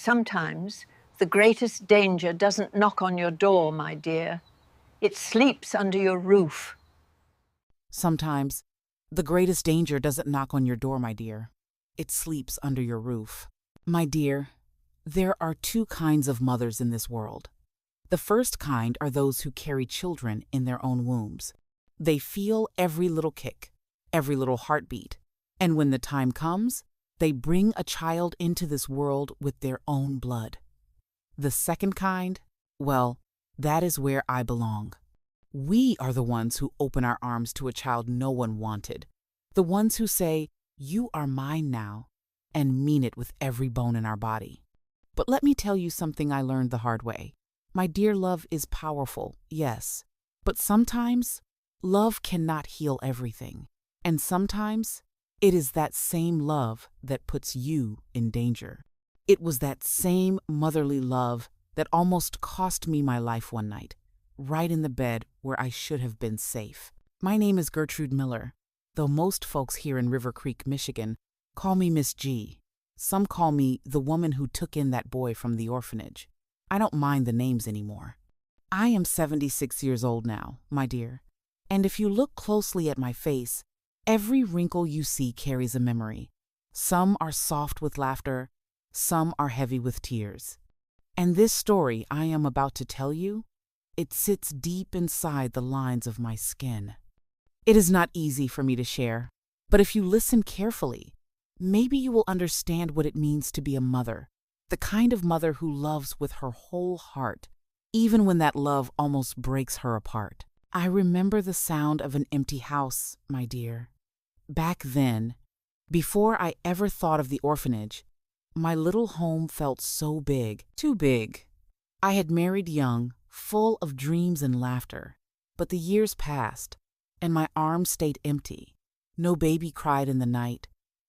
Sometimes the greatest danger doesn't knock on your door, my dear. It sleeps under your roof. Sometimes, the greatest danger doesn't knock on your door, my dear. It sleeps under your roof. My dear, there are two kinds of mothers in this world. The first kind are those who carry children in their own wombs. They feel every little kick, every little heartbeat, and when the time comes, they bring a child into this world with their own blood. The second kind, well, that is where I belong. We are the ones who open our arms to a child no one wanted. The ones who say, "You are mine now," and mean it with every bone in our body. But let me tell you something I learned the hard way. My dear, love is powerful, yes, but sometimes love cannot heal everything. And sometimes it is that same love that puts you in danger. It was that same motherly love that almost cost me my life one night, right in the bed where I should have been safe. My name is Gertrude Miller, though most folks here in River Creek, Michigan, call me Miss G. Some call me the woman who took in that boy from the orphanage. I don't mind the names anymore. I am 76 years old now, my dear, and if you look closely at my face, every wrinkle you see carries a memory. Some are soft with laughter, some are heavy with tears. And this story I am about to tell you, it sits deep inside the lines of my skin. It is not easy for me to share, but if you listen carefully, maybe you will understand what it means to be a mother, the kind of mother who loves with her whole heart, even when that love almost breaks her apart. I remember the sound of an empty house, my dear. Back then, before I ever thought of the orphanage, my little home felt so big, too big. I had married young, full of dreams and laughter, but the years passed, and my arms stayed empty. No baby cried in the night.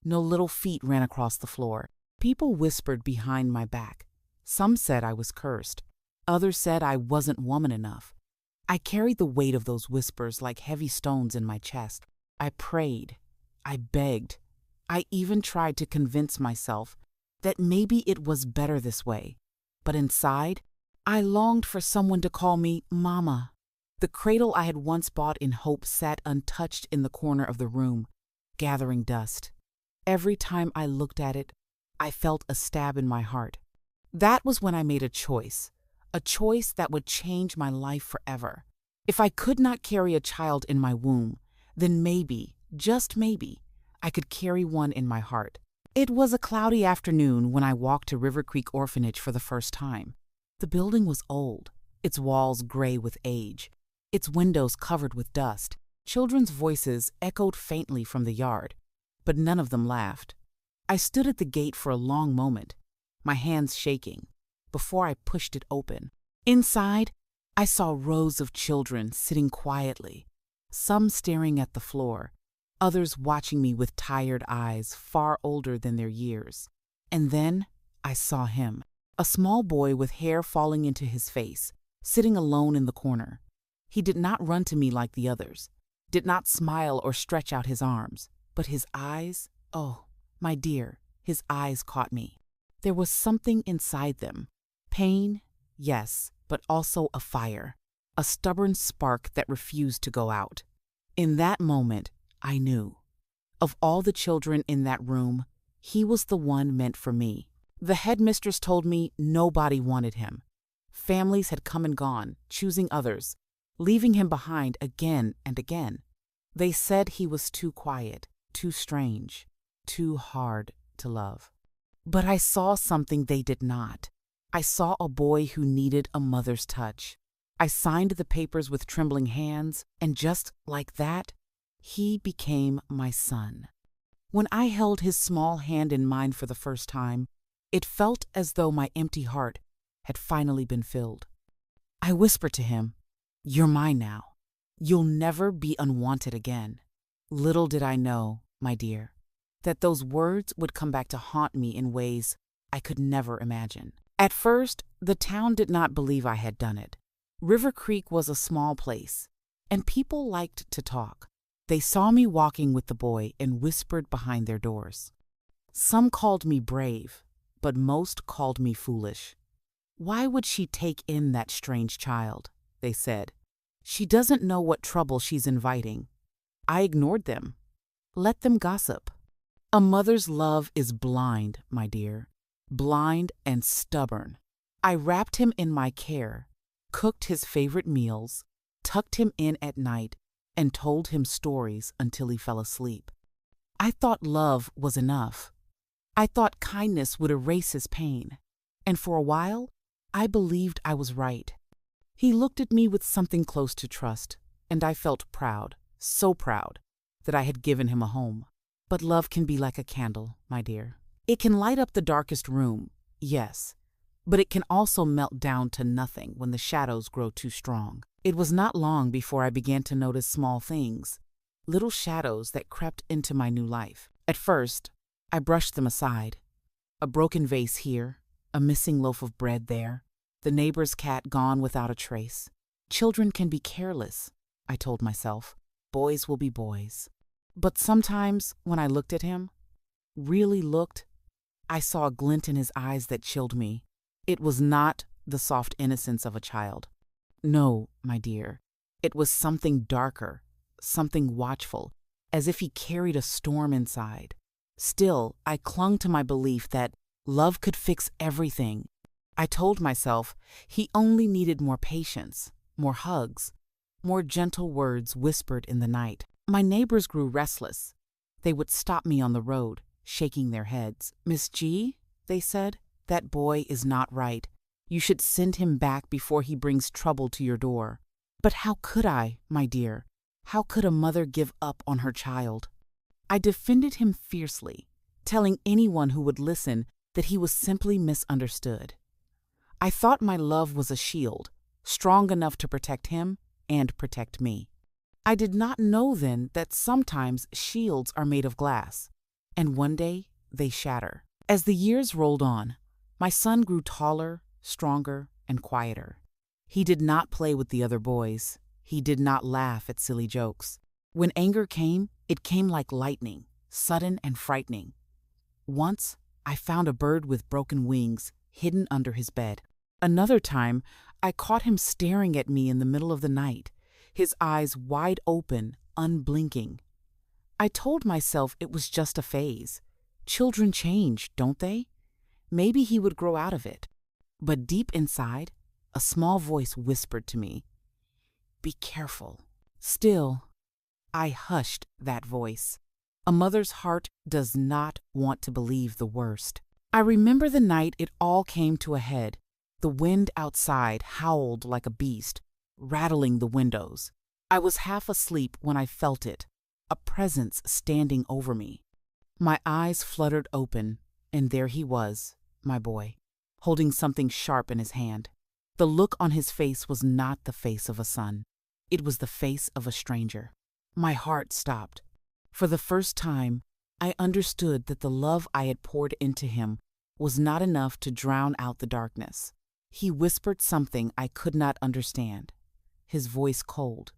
No little feet ran across the floor. People whispered behind my back. Some said I was cursed. Others said I wasn't woman enough. I carried the weight of those whispers like heavy stones in my chest. I prayed. I begged. I even tried to convince myself that maybe it was better this way. But inside, I longed for someone to call me Mama. The cradle I had once bought in hope sat untouched in the corner of the room, gathering dust. Every time I looked at it, I felt a stab in my heart. That was when I made a choice that would change my life forever. If I could not carry a child in my womb, then maybe, just maybe, I could carry one in my heart. It was a cloudy afternoon when I walked to River Creek Orphanage for the first time. The building was old, its walls gray with age, its windows covered with dust. Children's voices echoed faintly from the yard, but none of them laughed. I stood at the gate for a long moment, my hands shaking, before I pushed it open. Inside, I saw rows of children sitting quietly, some staring at the floor, others watching me with tired eyes far older than their years. And then I saw him, a small boy with hair falling into his face, sitting alone in the corner. He did not run to me like the others, did not smile or stretch out his arms, but his eyes, oh, my dear, his eyes caught me. There was something inside them. Pain, yes, but also a fire, a stubborn spark that refused to go out. In that moment, I knew. Of all the children in that room, he was the one meant for me. The headmistress told me nobody wanted him. Families had come and gone, choosing others, leaving him behind again and again. They said he was too quiet, too strange, too hard to love. But I saw something they did not. I saw a boy who needed a mother's touch. I signed the papers with trembling hands, and just like that, he became my son. When I held his small hand in mine for the first time, it felt as though my empty heart had finally been filled. I whispered to him, "You're mine now. You'll never be unwanted again." Little did I know, my dear, that those words would come back to haunt me in ways I could never imagine. At first, the town did not believe I had done it. River Creek was a small place, and people liked to talk. They saw me walking with the boy and whispered behind their doors. Some called me brave, but most called me foolish. Why would she take in that strange child? They said. She doesn't know what trouble she's inviting. I ignored them. Let them gossip. A mother's love is blind, my dear, blind and stubborn. I wrapped him in my care, cooked his favorite meals, tucked him in at night, and told him stories until he fell asleep. I thought love was enough. I thought kindness would erase his pain. And for a while, I believed I was right. He looked at me with something close to trust, and I felt proud, so proud, that I had given him a home. But love can be like a candle, my dear. It can light up the darkest room, yes, but it can also melt down to nothing when the shadows grow too strong. It was not long before I began to notice small things, little shadows that crept into my new life. At first, I brushed them aside. A broken vase here, a missing loaf of bread there, the neighbor's cat gone without a trace. Children can be careless, I told myself. Boys will be boys. But sometimes, when I looked at him, really looked, I saw a glint in his eyes that chilled me. It was not the soft innocence of a child. No, my dear, it was something darker, something watchful, as if he carried a storm inside. Still, I clung to my belief that love could fix everything. I told myself he only needed more patience, more hugs, more gentle words whispered in the night. My neighbors grew restless. They would stop me on the road, shaking their heads. "Miss G," they said, "that boy is not right. You should send him back before he brings trouble to your door." But how could I, my dear? How could a mother give up on her child? I defended him fiercely, telling anyone who would listen that he was simply misunderstood. I thought my love was a shield, strong enough to protect him and protect me. I did not know then that sometimes shields are made of glass, and one day they shatter. As the years rolled on, my son grew taller, stronger, and quieter. He did not play with the other boys. He did not laugh at silly jokes. When anger came, it came like lightning, sudden and frightening. Once, I found a bird with broken wings hidden under his bed. Another time, I caught him staring at me in the middle of the night, his eyes wide open, unblinking. I told myself it was just a phase. Children change, don't they? Maybe he would grow out of it. But deep inside, a small voice whispered to me, "Be careful." Still, I hushed that voice. A mother's heart does not want to believe the worst. I remember the night it all came to a head. The wind outside howled like a beast, rattling the windows. I was half asleep when I felt it, a presence standing over me. My eyes fluttered open, and there he was, my boy, holding something sharp in his hand. The look on his face was not the face of a son. It was the face of a stranger. My heart stopped. For the first time, I understood that the love I had poured into him was not enough to drown out the darkness. He whispered something I could not understand, his voice cold,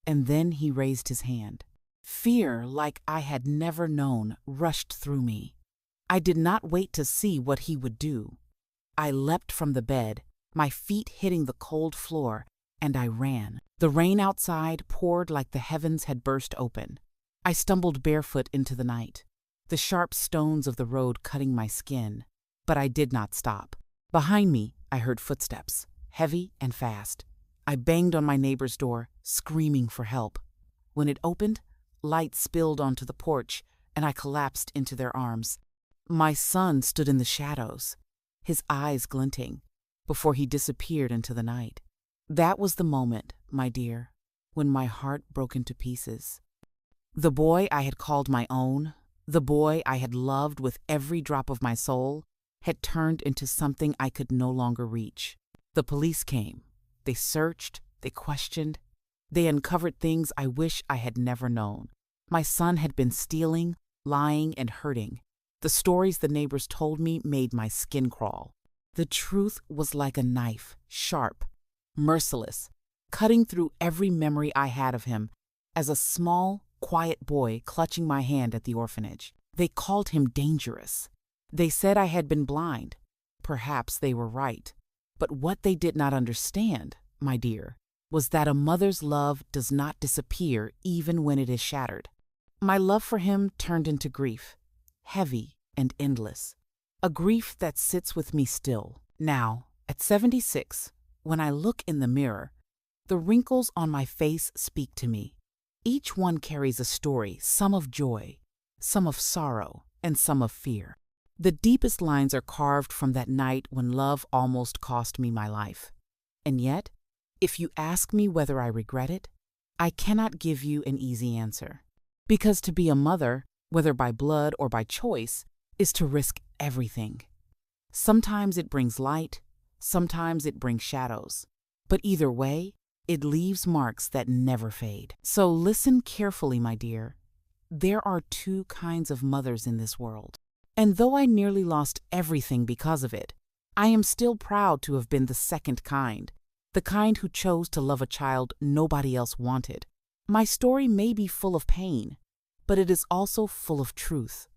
and then he raised his hand. Fear, like I had never known, rushed through me. I did not wait to see what he would do. I leapt from the bed, my feet hitting the cold floor, and I ran. The rain outside poured like the heavens had burst open. I stumbled barefoot into the night, the sharp stones of the road cutting my skin, but I did not stop. Behind me, I heard footsteps, heavy and fast. I banged on my neighbor's door, screaming for help. When it opened, light spilled onto the porch, and I collapsed into their arms. My son stood in the shadows, his eyes glinting, before he disappeared into the night. That was the moment, my dear, when my heart broke into pieces. The boy I had called my own, the boy I had loved with every drop of my soul, had turned into something I could no longer reach. The police came. They searched, they questioned, they uncovered things I wish I had never known. My son had been stealing, lying, and hurting. The stories the neighbors told me made my skin crawl. The truth was like a knife, sharp, merciless, cutting through every memory I had of him as a small, quiet boy clutching my hand at the orphanage. They called him dangerous. They said I had been blind. Perhaps they were right. But what they did not understand, my dear, was that a mother's love does not disappear even when it is shattered. My love for him turned into grief, heavy and endless, a grief that sits with me still. Now, at 76, when I look in the mirror, the wrinkles on my face speak to me. Each one carries a story, some of joy, some of sorrow, and some of fear. The deepest lines are carved from that night when love almost cost me my life. And yet, if you ask me whether I regret it, I cannot give you an easy answer. Because to be a mother, whether by blood or by choice, is to risk everything. Sometimes it brings light, sometimes it brings shadows. But either way, it leaves marks that never fade. So listen carefully, my dear. There are two kinds of mothers in this world. And though I nearly lost everything because of it, I am still proud to have been the second kind, the kind who chose to love a child nobody else wanted. My story may be full of pain, but it is also full of truth.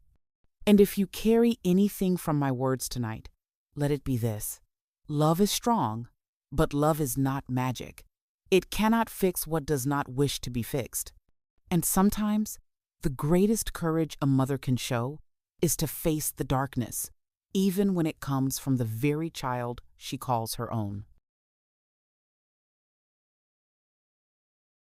And if you carry anything from my words tonight, let it be this. Love is strong, but love is not magic. It cannot fix what does not wish to be fixed. And sometimes, the greatest courage a mother can show is to face the darkness, even when it comes from the very child she calls her own.